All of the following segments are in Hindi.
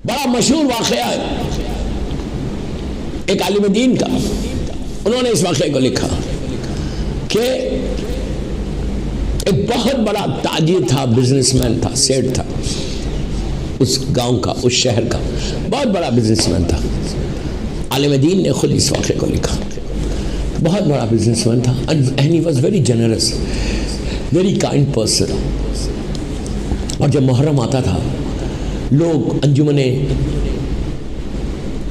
बड़ा मशहूर वाक़या है एक आलिम दीन का। उन्होंने इस वाक़े को लिखा कि एक बहुत बड़ा ताजिर था, बिजनेसमैन था, सेठ था, उस गांव का, उस शहर का बहुत बड़ा बिजनेसमैन था। आलिम दीन ने खुद इस वाक़े को लिखा। बहुत बड़ा बिजनेसमैन था and he was very generous, very kind person. और जब मुहर्रम आता था, लोग अंजुमने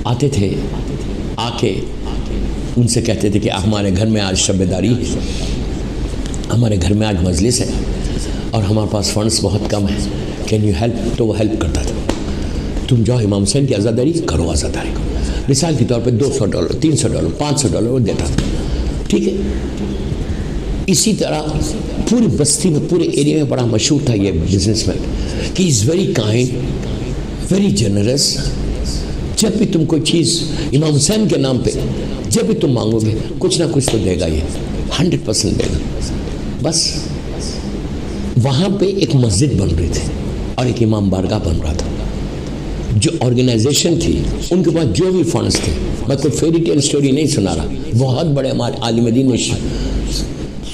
आते थे, आके उनसे कहते थे कि हमारे घर में आज शबेदारी है, हमारे घर में आज मजलिस है और हमारे पास फंड्स बहुत कम है, कैन यू हेल्प? तो वो हेल्प करता था। तुम जाओ इमाम हुसैन की आज़ादारी करो, आज़ादारी करो। मिसाल के तौर पे $200, $300, $500 वो देता था, ठीक है। इसी तरह पूरी बस्ती में, पूरे एरिया में बड़ा मशहूर था ये बिजनेसमैन कि is very kind, very generous. जब भी तुम कोई चीज़ इमाम हुसैन के नाम पे जब भी तुम मांगोगे कुछ ना कुछ तो देगा, ये 100% देगा। बस वहाँ पे एक मस्जिद बन रही थी और एक इमाम बारगाह बन रहा था। जो ऑर्गेनाइजेशन थी उनके पास जो भी फंड्स थे, मैं कोई फेरी टेल स्टोरी नहीं सुना रहा, बहुत बड़े हमारे आलिम दीन ने,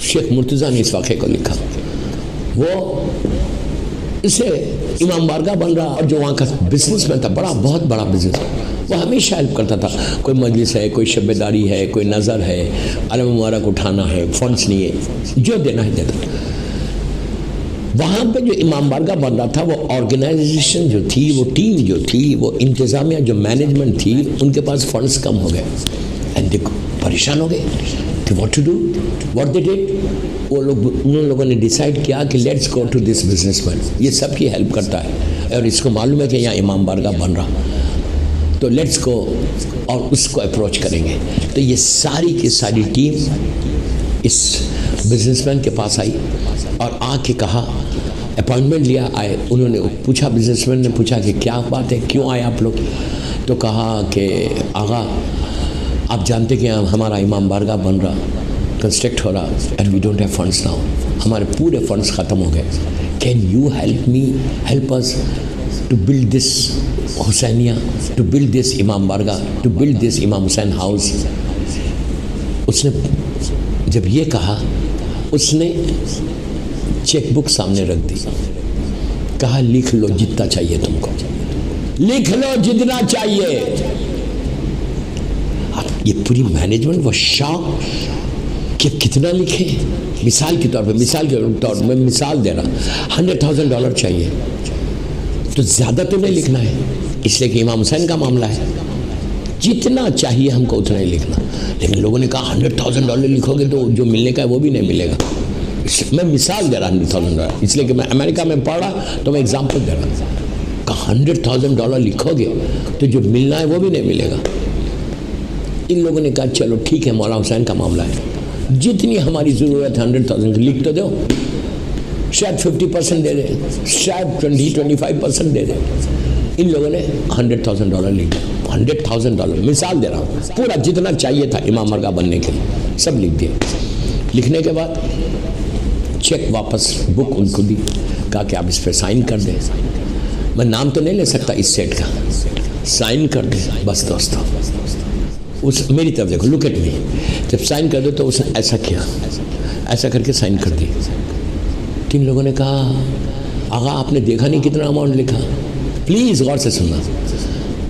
शेख मुर्तज़ा ने इस वाक़े को लिखा। वो इसे इमाम बारगाह बन रहा और जो वहाँ का बिजनेसमैन था, बड़ा बहुत बड़ा बिजनेस, वो हमेशा हेल्प करता था। कोई मजलिस है, कोई शबेदारी है, कोई नज़र है, अलम मुबारक उठाना है, फंड्स नहीं है, जो देना है देता। वहाँ पे जो इमाम बारगाह बन रहा था, वो ऑर्गेनाइजेशन जो थी, वो टीम जो थी, वो इंतज़ामिया जो मैनेजमेंट थी, उनके पास फंड्स कम हो गए एंड देखो परेशान हो गए कि what to do, what they did. वो लोग, उन लोगों ने डिसाइड किया कि let's go to this businessman, ये सबकी हेल्प करता है और इसको मालूम है कि यहाँ इमाम बारगाह बन रहा, तो लेट्स गो और उसको अप्रोच करेंगे। तो ये सारी की सारी टीम इस बिजनेसमैन के पास आई और आके कहा, अपॉइंटमेंट लिया, आए। उन्होंने पूछा, बिजनेसमैन ने पूछा कि क्या बात है, क्यों आए आप लोग? तो कहा कि आगा आप जानते कि हमारा इमाम बारगाह बन रहा, कंस्ट्रक्ट हो रहा and we don't have funds now, हमारे पूरे फंड्स ख़त्म हो गए। Can you help me, help us to build this Husainiya, to build this Imam Bargah, to build this इमाम हुसैन हाउस। उसने जब ये कहा, उसने चेकबुक सामने रख दी, कहा लिख लो जितना चाहिए तुमको, लिख लो जितना चाहिए। अब ये पूरी मैनेजमेंट वो शॉक कि कितना लिखे। मिसाल के तौर पे मैं मिसाल दे रहा, $100,000 चाहिए, तो ज़्यादा तो नहीं लिखना है, इसलिए कि इमाम हुसैन का मामला है, जितना चाहिए हमको उतना ही लिखना। लेकिन लोगों ने कहा $100,000 लिखोगे तो जो मिलने का है वो भी नहीं मिलेगा। मैं मिसाल दे रहा $100,000, इसलिए कि मैं अमेरिका में पढ़ा तो मैं एग्जाम्पल दे रहा। कहा $100,000 लिखोगे तो जो मिलना है वो भी नहीं मिलेगा। इन लोगों ने कहा चलो ठीक है, मौला हुसैन का मामला है, जितनी हमारी ज़रूरत है 100,000 लिख तो दो, शायद 50% दे दे, शायद 20-25% दे दे। इन लोगों ने $100,000 लिख दिया। $100,000 मिसाल दे रहा हूँ, पूरा जितना चाहिए था इमाम बारगाह बनने के लिए सब लिख दिया। लिखने के बाद चेक वापस, बुक उनको दी, कहा कि आप इस पर साइन कर दें। मैं नाम तो नहीं ले सकता इस सेट का, साइन कर दे बस दोस्तों। उस मेरी तरफ देखो, लुक एट मी। जब साइन कर दो तो उसने ऐसा किया, ऐसा करके साइन कर दी। 3 लोगों ने कहा आगा आपने देखा नहीं कितना अमाउंट लिखा, प्लीज़ गौर से सुनना।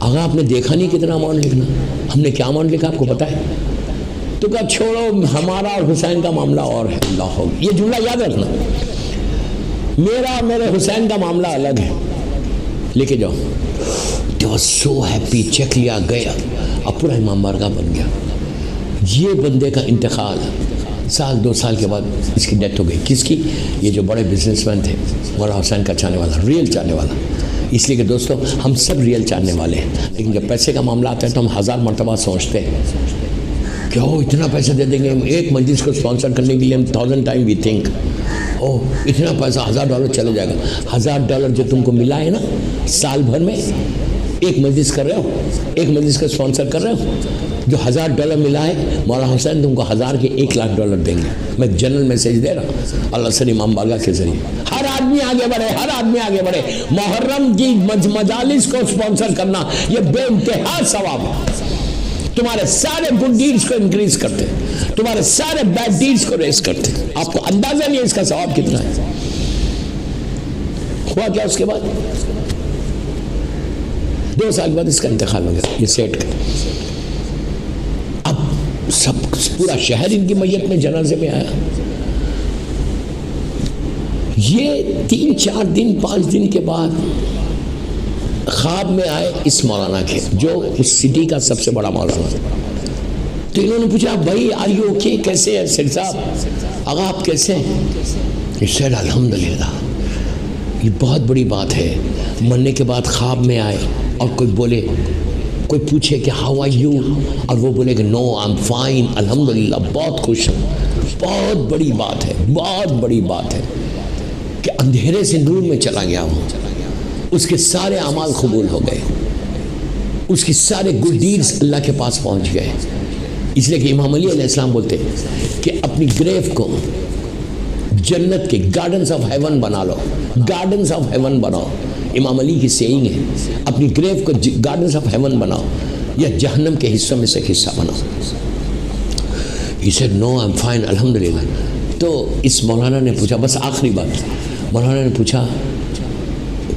आगा आपने देखा नहीं कितना अमाउंट लिखना, हमने क्या अमाउंट लिखा आपको पता है? तो कहा छोड़ो, हमारा और हुसैन का मामला और है। अल्लाह, ये जुमला याद रखना, मेरे हुसैन का मामला अलग है, लेके जाओ। They was so happy, check लिया गया, अब पूरा इमाम बारगाह बन गया। ये बंदे का इंतकाल 1-2 साल के बाद इसकी डेथ हो गई। किसकी? ये जो बड़े बिजनेसमैन थे, मौला हुसैन का चाहने वाला, रियल चाहने वाला। इसलिए कि दोस्तों हम सब रियल चाहने वाले हैं, लेकिन जब पैसे का मामला आता है तो हम 1000 मरतबा सोचते हैं कि ओ इतना पैसा दे देंगे, एक मस्जिद को स्पॉन्सर करने के लिए हम 1000 टाइम वी थिंक, ओ इतना पैसा $1000 चला जाएगा। $1000 जो तुमको मिला है ना साल भर में, एक मजलिस कर रहे हो, एक मजलिस का स्पॉन्सर कर रहे हो, जो $1000 मिला है मौला हुसैन तुमको 1000 के $1,00,000 देंगे। मैं जनरल मैसेज दे रहा हूँ अल्लाह से इमाम बारगाह के जरिए। हर आदमी आगे बढ़े, हर आदमी आगे बढ़े। मुहर्रम की मजालिस को स्पॉन्सर करना ये बेइंतहा सवाब है। तुम्हारे सारे गुड डीड्स को इंक्रीज करते, तुम्हारे सारे बैड डीड्स को रेस करते। आपको अंदाजा नहीं है इसका सवाब कितना है। हुआ क्या उसके बाद 2 साल बाद इसका इंतकाल हो गया, ये सेठ का। अब सब पूरा शहर इनकी मैयत में जनाजे में आया। ये 3-4 दिन 5 दिन के बाद ख्वाब में आए इस मौलाना के, जो उस सिटी का सबसे बड़ा मौलाना। तो इन्होंने पूछा भाई आर यू ओके, कैसे है सेठ साहब, आगा आप कैसे हैं? सेठ अल्हम्दुलिल्लाह। ये बहुत बड़ी बात है, मरने के बाद ख्वाब में आए और कोई बोले, कोई पूछे कि हाउ आर यू, और वो बोले कि नो आई एम फाइन अल्हम्दुलिल्लाह, बहुत खुश हूँ। बहुत बड़ी बात है, बहुत बड़ी बात है कि अंधेरे से नूर में चला गया वो। उसके सारे अमाल कबूल हो गए, उसकी सारे गुड डीड्स अल्लाह के पास पहुंच गए। इसलिए कि इमाम अली अलैहिस्सलाम बोलते कि अपनी ग्रेव को जन्नत के गार्डन्स ऑफ हेवन बना लो, गार्डन्स ऑफ हेवन बनाओ। इमाम अली की सेइंग है, अपनी ग्रेव को गार्डन्स ऑफ हेवन बनाओ या जहन्नम के हिस्सों में से हिस्सा बनाओ। He said no I am fine अल्हम्दुलिल्लाह। तो इस मौलाना ने पूछा, बस आखिरी बात, मौलाना ने पूछा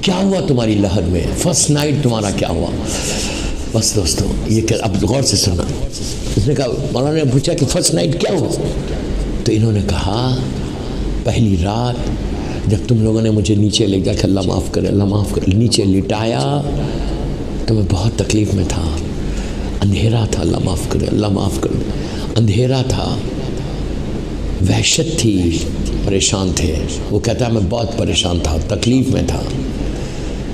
क्या हुआ तुम्हारी लहर में, फर्स्ट नाइट तुम्हारा क्या हुआ? बस दोस्तों ये अब गौर से सुनना। उसने कहा, मौलाना ने पूछा कि फर्स्ट नाइट क्या हुआ? तो इन्होंने कहा पहली रात जब तुम लोगों ने मुझे नीचे ले जाकर अल्लाह माफ़ करे, अल्लाह माफ़ करे, नीचे लिटाया तो मैं बहुत तकलीफ़ में था, अंधेरा था, अल्लाह माफ़ करे, अल्लाह माफ़ करे, अंधेरा था, वहशत थी, परेशान थे। वो कहता है मैं बहुत परेशान था, तकलीफ़ में था,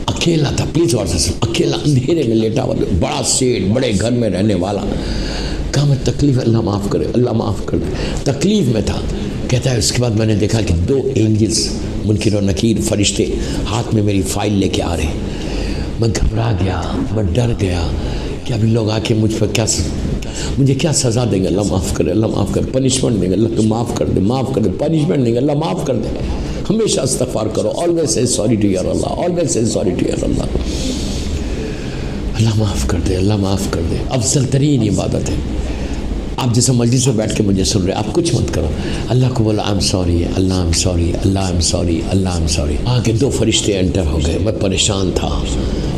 अकेला था। प्लीज़ और से अकेला अंधेरे में लेटा हुआ, बड़ा सेठ, बड़े घर में रहने वाला। कहा मैं तकलीफ़, अल्लाह माफ़ करे, अल्लाह माफ़ कर दे, तकलीफ़ में था। कहता है उसके बाद मैंने देखा कि 2 एंजल्स, मुनकिर और नकीर फरिश्ते हाथ में मेरी फ़ाइल लेके आ रहे। मैं घबरा गया, मैं डर गया कि अभी लोग आके मुझ पर मुझे क्या सज़ा देंगे। अल्लाह माफ़ करे, अल्लाह माफ़ करे, पनिशमेंट देंगे, अल्लाह तो माफ़ कर दे, माफ़ कर दे, पनिशमेंट देंगे, अल्लाह माफ़ कर दे। हमेशा इस्तग़फ़ार करो, always say sorry to your Allah, always say sorry to your Allah. Allah माफ़ कर दे, अल्लाह माफ़ कर दे। अफजल तरीन इबादत है। आप जैसे मजलिस में बैठ के मुझे सुन रहे, आप कुछ मत करो, अल्लाह को बोलो I am sorry, Allah I am sorry, Allah I am sorry, Allah I am sorry. आगे 2 फरिश्ते एंटर हो गए। मैं परेशान था,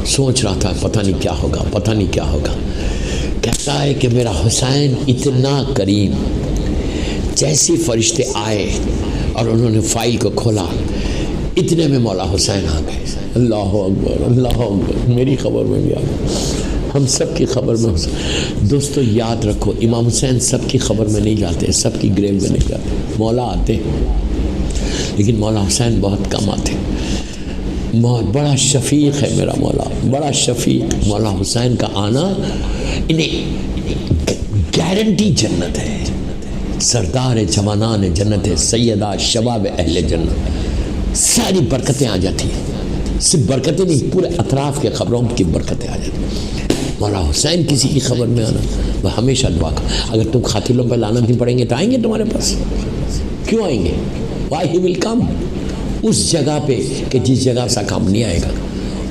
सोच रहा था पता नहीं क्या होगा, पता नहीं क्या होगा। कहता है कि मेरा हुसैन इतना करीम, जैसे फरिश्ते आए और उन्होंने फ़ाइल को खोला, इतने में मौला हुसैन आ गए। अल्लाह अकबर, अल्लाह अकबर। मेरी खबर में भी आ गए, हम सब की खबर में। दोस्तों याद रखो, इमाम हुसैन सब की खबर में नहीं जाते, सब की ग्रेव में नहीं जाते, मौला आते हैं, लेकिन मौला हुसैन बहुत कम आते। बहुत बड़ा शफीक है मेरा मौला, बड़ा शफीक। मौला हुसैन का आना इन्हें गारंटी जन्नत है। सरदार जवानान जन्नत है, सैयदा शबाब अहले जन्नत, सारी बरकतें आ जाती हैं। सिर्फ बरकतें नहीं, पूरे अतराफ़ के ख़बरों की बरकतें आ जाती हैं। मौला हुसैन किसी की खबर में आना, वह हमेशा दुआ कर। अगर तुम खातिलों पर लानत नहीं पड़ेंगे तो आएंगे तुम्हारे पास? क्यों आएंगे? Why he will come. उस जगह पे कि जिस जगह सा काम नहीं आएगा,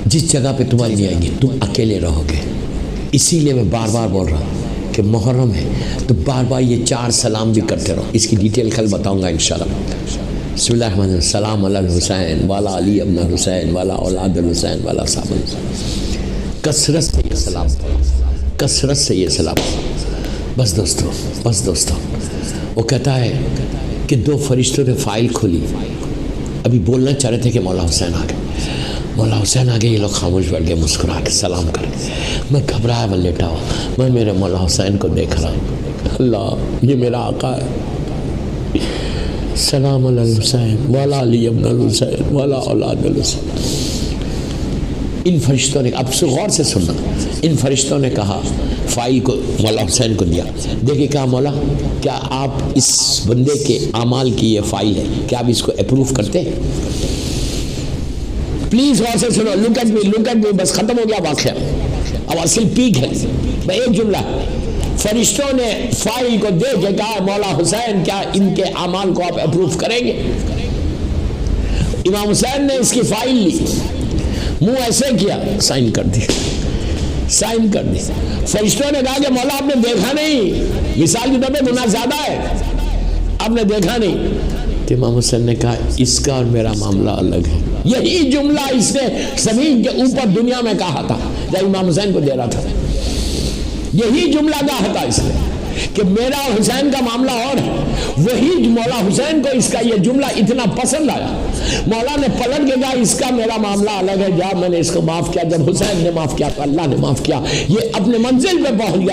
जिस जगह पे तुम्हारी नहीं आएंगी, तुम अकेले रहोगे। इसीलिए मैं बार बार बोल रहा हूँ कि मुहर्रम है तो बार बार ये 4 सलाम भी करते रहो। इसकी डिटेल कल बताऊँगा इंशाल्लाह। बिस्मिल्लाह सलाम अला हुसैन वाला अली अब्न हुसैन वाला औलाद हुसैन वाला साहब। कसरत से ये सलाम, कसरत से ये सलाम। बस दोस्तों, बस दोस्तों। वो कहता है कि 2 फरिश्तों ने फ़ाइल खोली, अभी बोलना चाह रहे थे कि मौला हुसैन आ गए। मौला हुसैन आ गए, ये लोग खामोश बैठ गए, मुस्कुरा के सलाम कर। मैं घबराया, मैं लेटा हुआ, मैं मेरे मौला हुसैन को देख रहा हूँ। अल्लाह, ये मेरा आका है। सलाम अला हुसैन वाला अली अब्न हुसैन वाला औलाद हुसैन। इन फरिश्तों ने, अब गौर से सुनना, इन फरिश्तों ने कहा, फ़ाइल को मौला हुसैन को दिया। देखिए कहा, मौला क्या आप इस बंदे के अमाल की ये फ़ाइल है, क्या आप इसको अप्रूव करते हैं? प्लीज गौर से सुनो, लुक एट मी, बस खत्म हो गया वाक़या। अब असल पीक है। मैं एक जुमला, फरिश्तों ने फाइल को दे के कहा मौला हुसैन क्या इनके अमाल को आप अप्रूव करेंगे? इमाम हुसैन ने इसकी फाइल ली, मुंह ऐसे किया, साइन कर दी। फरिश्तों ने कहा कि मौला आपने देखा नहीं, मिसाल के तौर पे गुनाह ज्यादा है, आपने देखा नहीं। तो इमाम हुसैन ने कहा इसका और मेरा मामला अलग है। यही जुमला इसने जमीन के ऊपर दुनिया में कहा था जब इमाम हुसैन को दे रहा था। यही जुमला कहा था इसने कि मेरा हुसैन का मामला और है। वही मौला हुसैन को इसका ये जुमला इतना पसंद आया, मौला ने पलट के कहा इसका मेरा मामला अलग है, जा मैंने इसको माफ किया। जब हुसैन ने माफ किया तो अल्लाह ने माफ किया। ये अपने मंजिल पे पहुंच गया।